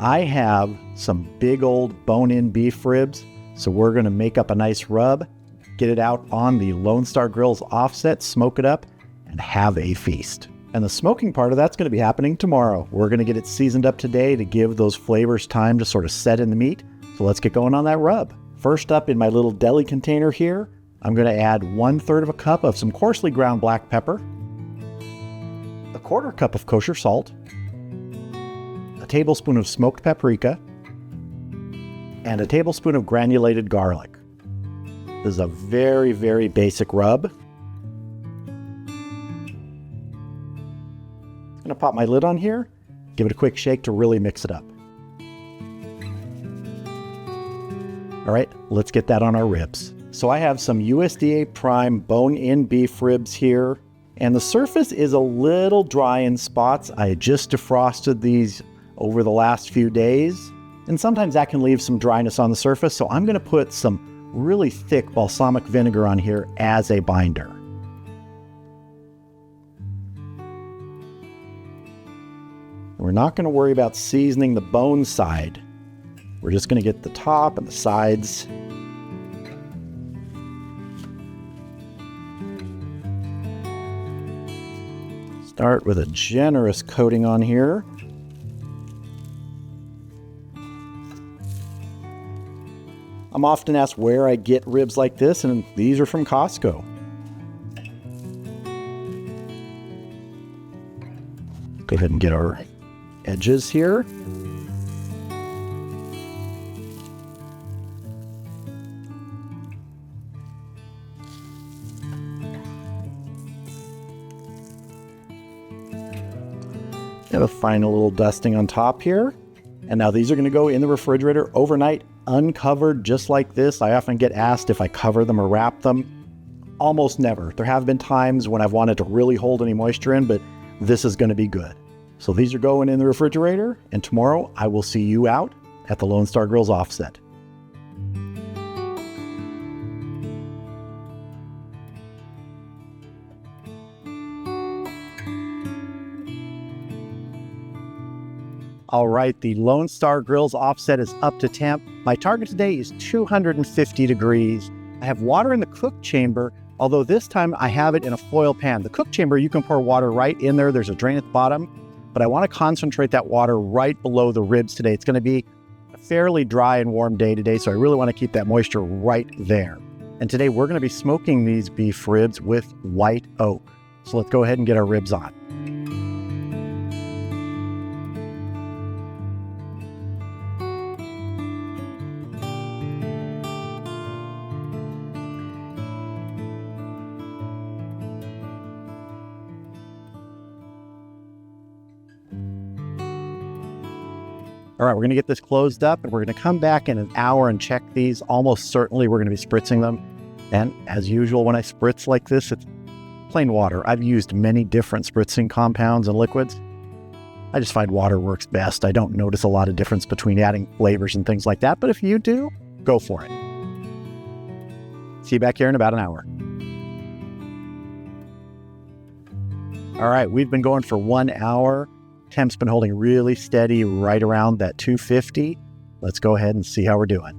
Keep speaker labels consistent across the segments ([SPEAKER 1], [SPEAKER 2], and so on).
[SPEAKER 1] I have some big old bone-in beef ribs, so we're going to make up a nice rub, get it out on the Lone Star Grillz offset, smoke it up, and have a feast. And the smoking part of that's going to be happening tomorrow. We're going to get it seasoned up today to give those flavors time to sort of set in the meat. So let's get going on that rub. First up, in my little deli container here, I'm going to add 1/3 of a cup of some coarsely ground black pepper, 1/4 cup of kosher salt, a tablespoon of smoked paprika, and a tablespoon of granulated garlic. This is a very, very basic rub. I'm going to pop my lid on here, give it a quick shake to really mix it up. All right, let's get that on our ribs. So I have some USDA Prime bone-in beef ribs here, and the surface is a little dry in spots. I just defrosted these over the last few days, and sometimes that can leave some dryness on the surface, so I'm going to put some really thick balsamic vinegar on here as a binder. We're not going to worry about seasoning the bone side. We're just going to get the top and the sides. Start with a generous coating on here. I'm often asked where I get ribs like this, and these are from Costco. Go ahead and get our edges here. Have a final little dusting on top here. And now these are going to go in the refrigerator overnight, uncovered, just like this. I often get asked if I cover them or wrap them. Almost never. There have been times when I've wanted to really hold any moisture in, but this is going to be good. So these are going in the refrigerator, and tomorrow I will see you out at the Lone Star Grillz offset. All right, the Lone Star Grillz offset is up to temp. My target today is 250 degrees. I have water in the cook chamber, although this time I have it in a foil pan. The cook chamber, you can pour water right in there. There's a drain at the bottom, but I want to concentrate that water right below the ribs today. It's going to be a fairly dry and warm day today, so I really want to keep that moisture right there. And today we're going to be smoking these beef ribs with white oak. So let's go ahead and get our ribs on. All right, we're going to get this closed up, and we're going to come back in an hour and check these. Almost certainly we're going to be spritzing them. And as usual, when I spritz like this, it's plain water. I've used many different spritzing compounds and liquids. I just find water works best. I don't notice a lot of difference between adding flavors and things like that, but if you do, go for it. See you back here in about an hour. All right, we've been going for 1 hour. Temp's been holding really steady right around that 250. Let's go ahead and see how we're doing.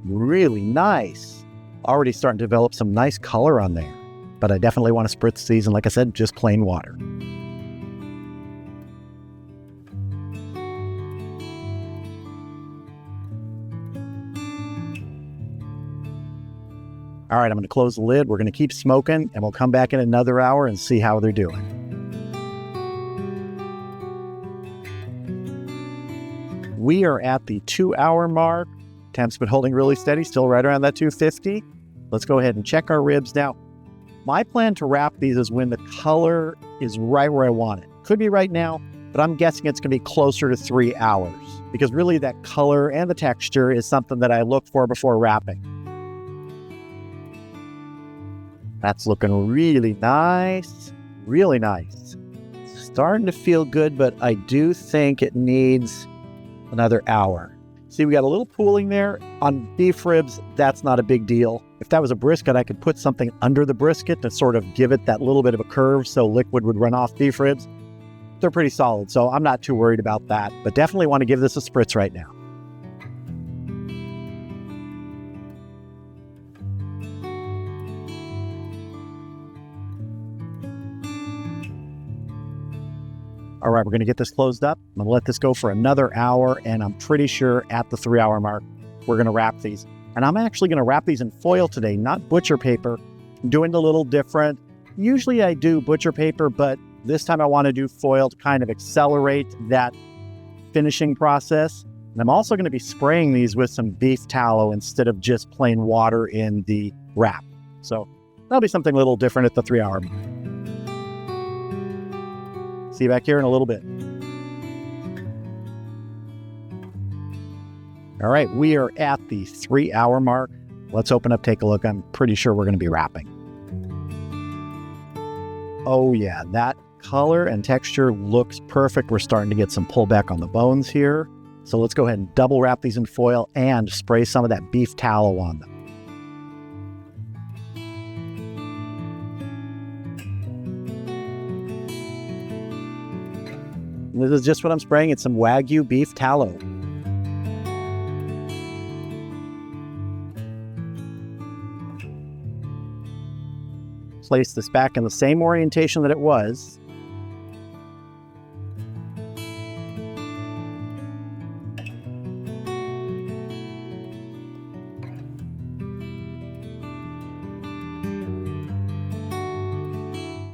[SPEAKER 1] Really nice. Already starting to develop some nice color on there, but I definitely want to spritz these, and like I said, just plain water. All right, I'm going to close the lid. We're going to keep smoking, and we'll come back in another hour and see how they're doing. We are at the 2-hour mark. Temp's been holding really steady, still right around that 250. Let's go ahead and check our ribs now. My plan to wrap these is when the color is right where I want it. Could be right now, but I'm guessing it's going to be closer to 3 hours, because really that color and the texture is something that I look for before wrapping. That's looking really nice, really nice. Starting to feel good, but I do think it needs another hour. See, we got a little pooling there. On beef ribs, that's not a big deal. If that was a brisket, I could put something under the brisket to sort of give it that little bit of a curve so liquid would run off beef ribs. they're pretty solid, so I'm not too worried about that, but definitely want to give this a spritz right now. All right, we're going to get this closed up. I'm going to let this go for another hour, and I'm pretty sure at the 3-hour mark, we're going to wrap these. And I'm actually going to wrap these in foil today, not butcher paper. I'm doing it a little different. Usually I do butcher paper, but this time I want to do foil to kind of accelerate that finishing process. And I'm also going to be spraying these with some beef tallow instead of just plain water in the wrap. So that'll be something a little different at the 3-hour mark. See you back here in a little bit. All right, we are at the 3-hour mark. Let's open up, take a look. I'm pretty sure we're going to be wrapping. Oh yeah, that color and texture looks perfect. We're starting to get some pullback on the bones here. So let's go ahead and double wrap these in foil and spray some of that beef tallow on them. This is just what I'm spraying. It's some Wagyu beef tallow. Place this back in the same orientation that it was.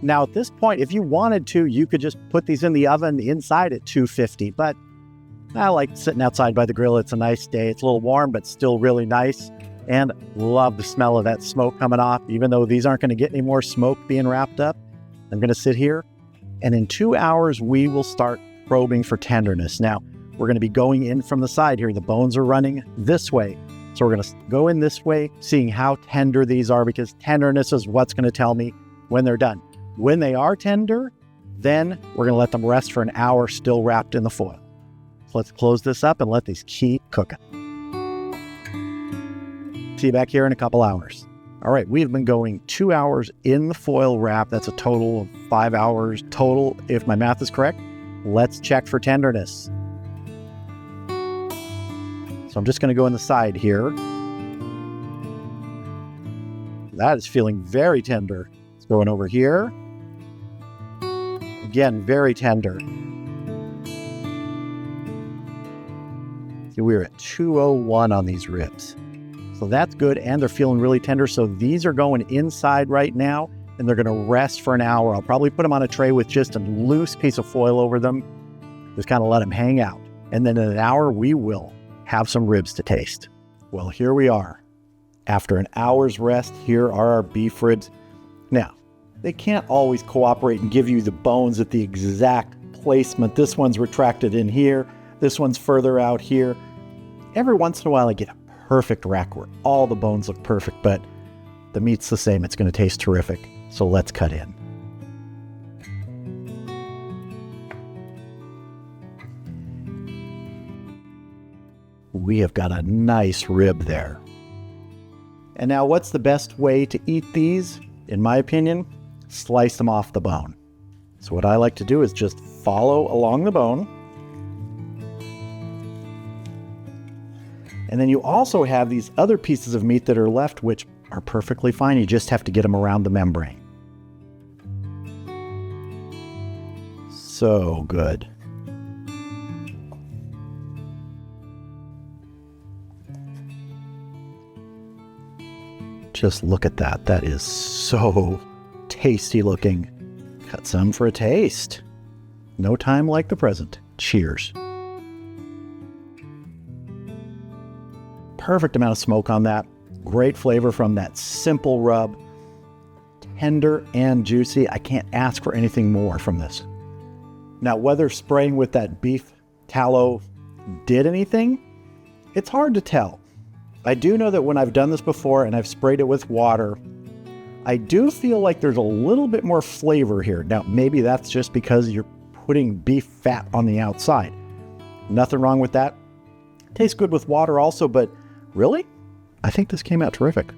[SPEAKER 1] Now at this point, if you wanted to, you could just put these in the oven inside at 250, but I like sitting outside by the grill. It's a nice day. It's a little warm, but still really nice. And love the smell of that smoke coming off. Even though these aren't going to get any more smoke being wrapped up, I'm going to sit here, and in 2 hours, we will start probing for tenderness. Now, we're going to be going in from the side here. The bones are running this way. So we're going to go in this way, seeing how tender these are, because tenderness is what's going to tell me when they're done. When they are tender, then we're going to let them rest for an hour still wrapped in the foil. So let's close this up and let these keep cooking. See you back here in a couple hours. All right, we've been going 2 hours in the foil wrap. That's a total of 5 hours total, if my math is correct. Let's check for tenderness. So I'm just going to go in the side here. That is feeling very tender. Let's go in over here. Again, very tender. See, we're at 201 on these ribs. So that's good, and they're feeling really tender. So these are going inside right now, and they're going to rest for an hour. I'll probably put them on a tray with just a loose piece of foil over them. Just kind of let them hang out. And then in an hour, we will have some ribs to taste. Well, here we are. After an hour's rest, here are our beef ribs. Now, they can't always cooperate and give you the bones at the exact placement. This one's retracted in here. This one's further out here. Every once in a while, I get a perfect rack where all the bones look perfect, but the meat's the same. It's going to taste terrific. So let's cut in. We have got a nice rib there. And now what's the best way to eat these? In my opinion, slice them off the bone. So what I like to do is just follow along the bone. And then you also have these other pieces of meat that are left, which are perfectly fine. You just have to get them around the membrane. So good. Just look at that. That is so tasty looking. Cut some for a taste. No time like the present. Cheers. Perfect amount of smoke on that. Great flavor from that simple rub. Tender and juicy. I can't ask for anything more from this. Now, whether spraying with that beef tallow did anything, it's hard to tell. I do know that when I've done this before and I've sprayed it with water, I do feel like there's a little bit more flavor here. Now, maybe that's just because you're putting beef fat on the outside. Nothing wrong with that. Tastes good with water also, but really, I think this came out terrific.